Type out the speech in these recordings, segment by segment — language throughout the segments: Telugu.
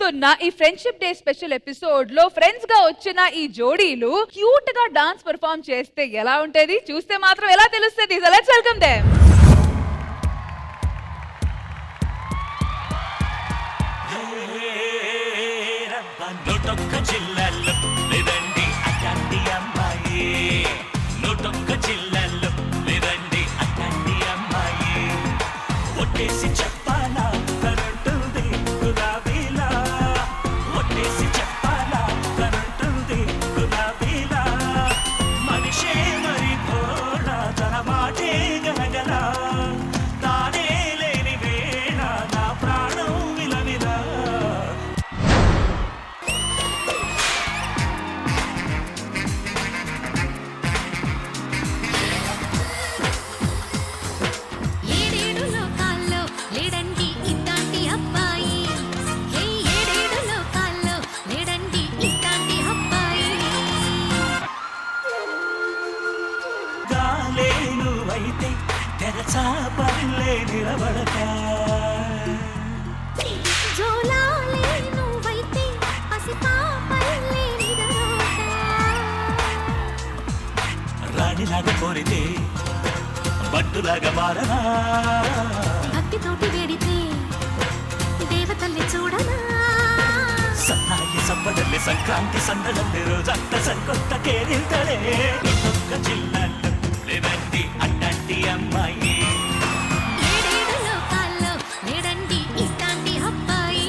జరుగుతున్న ఈ ఫ్రెండ్షిప్ డే స్పెషల్ ఎపిసోడ్ లో ఫ్రెండ్స్ గా వచ్చిన ఈ జోడీలు క్యూట్ గా డాన్స్ పర్ఫార్మ్ చేస్తే ఎలా ఉంటది, చూస్తే మాత్రం ఎలా తెలుస్తుంది. So let's welcome them. రాణిలాగా కోరితే బట్టులాగా మారనా, భక్తితోటి వేడితే దేవతల్ని చూడనా, సన్నాయి సంపదల్లి సంక్రాంతి సందడల్లి రోజంత సరికొత్త కేరింతలే. ఒక్క జిల్లాలో లేదండి అట్లాంటి అమ్మాయి, ఏడేడు లోకాల్లో లేడండి ఇట్లాంటి అబ్బాయి.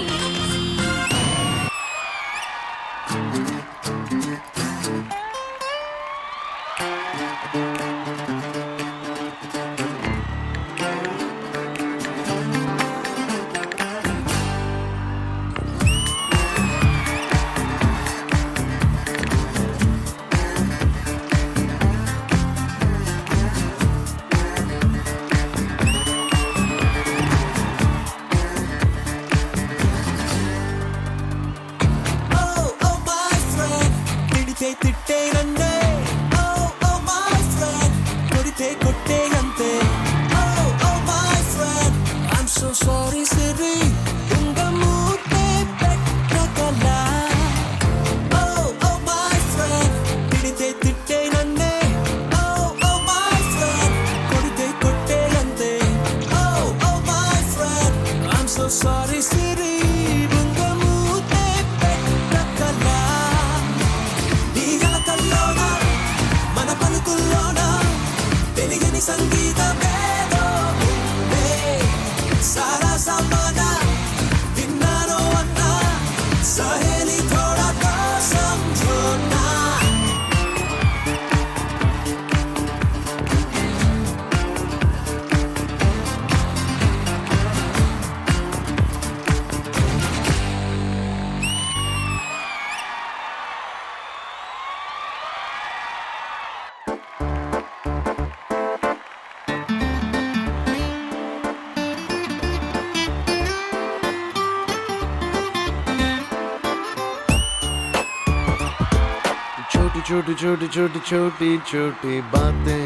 छोटी छोटी छोटी छोटी छोटी बातें,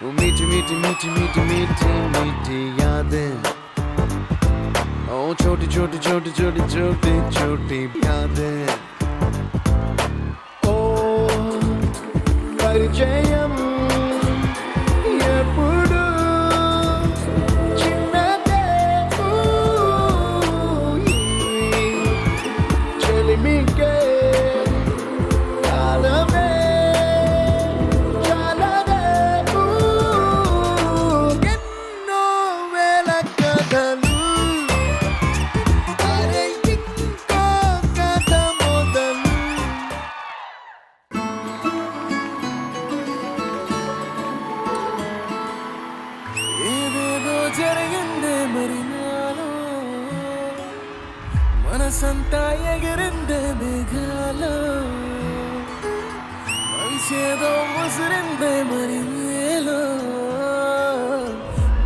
वो मीठी मीठी मीठी मीठी मीठी मीठी यादें. ओ छोटी छोटी छोटी छोटी छोटी छोटी यादें. ओ परिचयम ఎప్పుడు చిన్నదే చెలిమికే జరిగిందే మరి నాలో, మనసంతా ఎగిరిందే మేఘాలో, మనసేదో ముసిరిందే మరి నేలో,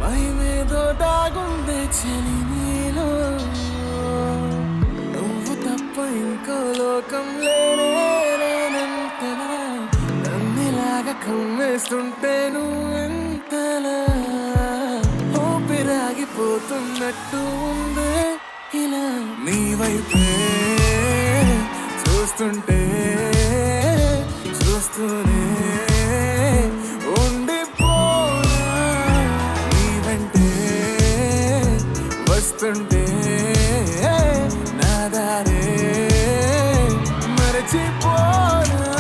మహిమేదో దాగుందే చలి నీలో. నువ్వు తప్ప ఇంకో లోకం లేనంతలా, నన్నిలాగా కమ్మేస్తుంటే నువ్వెంతలా, ఊపిరాగిపోతున్నట్టు ఉందే ఇలా. నీ వైపే చూస్తుంటే చూస్తూనే ఉండిపోనా నీ వెంటే వస్తుంటే నా దారే మరచిపోనా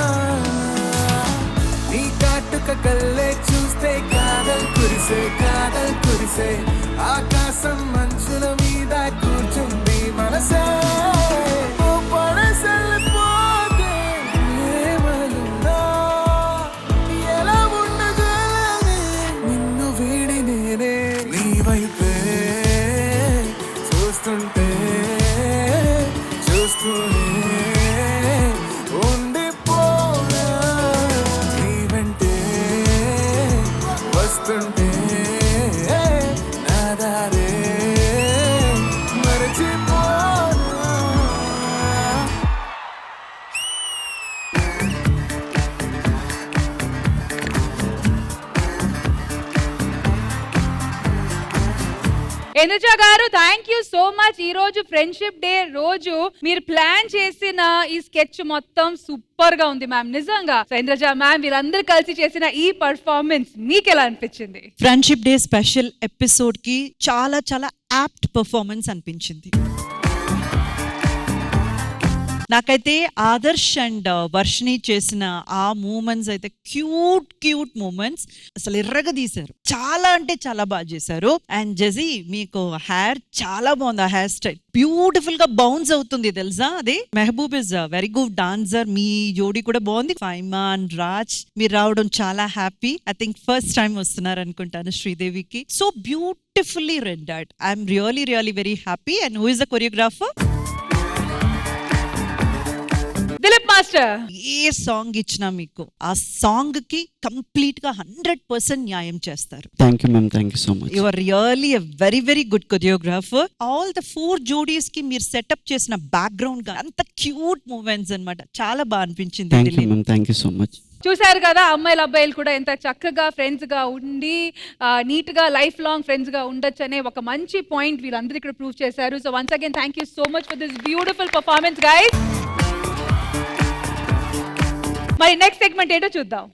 నీ కాటుక కళ్ళే చూస్తే కాదల్ కురిసే ఆకాశం మంచుల మీద కూర్చుంది మనసే ఓ పడసెళ్ళిపోతే ఏమనుందా ఎలా ఉండగలనే నిన్ను వీడి నేనే నీ వైపే చూస్తుంటే చూస్తూనే ఉండిపోనా నీ వెంటే వస్తుంటే నా దారే మరచిపోనా ఎందుజ గారు థ్యాంక్ యూ సో మచ్. ఈ రోజు ఫ్రెండ్షిప్ డే రోజు మీరు ప్లాన్ చేసిన ఈ స్కెచ్ మొత్తం సూపర్ గా ఉంది మ్యామ్, నిజంగా. సో ఇంద్రజ మ్యామ్, వీరందరూ కలిసి చేసిన ఈ పర్ఫార్మెన్స్ మీకు ఎలా అనిపించింది? ఫ్రెండ్షిప్ డే స్పెషల్ ఎపిసోడ్ కి చాలా చాలా యాప్ట్ పర్ఫార్మెన్స్ అనిపించింది. నాకైతే ఆదర్శ్ అండ్ వర్షిని చేసిన ఆ మూమెంట్స్ అయితే క్యూట్ మూమెంట్స్, అసలు ఎర్రగా తీశారు. చాలా అంటే చాలా బాగా చేశారు. అండ్ జెజీ, మీకు హెయిర్ చాలా బాగుంది. ఆ హెయిర్ స్టైల్ బ్యూటిఫుల్ గా బౌన్స్ అవుతుంది తెలుసా. అది Mehboob is very good dancer. మీ జోడీ కూడా బాగుంది. ఫైమా అండ్ రాజ్, మీరు రావడం చాలా happy. I think first time వస్తున్నారు అనుకుంటాను శ్రీదేవికి. So beautifully rendered. I'm really very happy. And who is the choreographer? Dilip master. ఏ సాంగ్ ఇచ్చినా మీకు ఆ సాంగ్ కి కంప్లీట్ గా 100% న్యాయం చేస్తారు. Thank you ma'am, thank you so much. You are really a very good choreographer. All the 4 జోడీస్ కి మీరు సెటప్ చేసిన బ్యాక్గ్రౌండ్ గా అంత క్యూట్ మూమెంట్స్ అన్నమాట. చాలా బాగా అనిపించింది. Thank you ma'am, thank you so much. చూశారు కదా, అమ్మాయిలు అబ్బాయిలు కూడా ఎంత చక్కగా ఫ్రెండ్స్ గా ఉండి నీట్ గా లైఫ్ లాంగ్ ఫ్రెండ్స్ గా ఉండొచ్చు అనే ఒక మంచి పాయింట్ వీళ్ళందరూ ఇక్కడ ప్రూవ్ చేశారు. So once again thank you so much for this beautiful performance guys. మరి నెక్స్ట్ సెగ్మెంట్ ఏంటో చూద్దాం.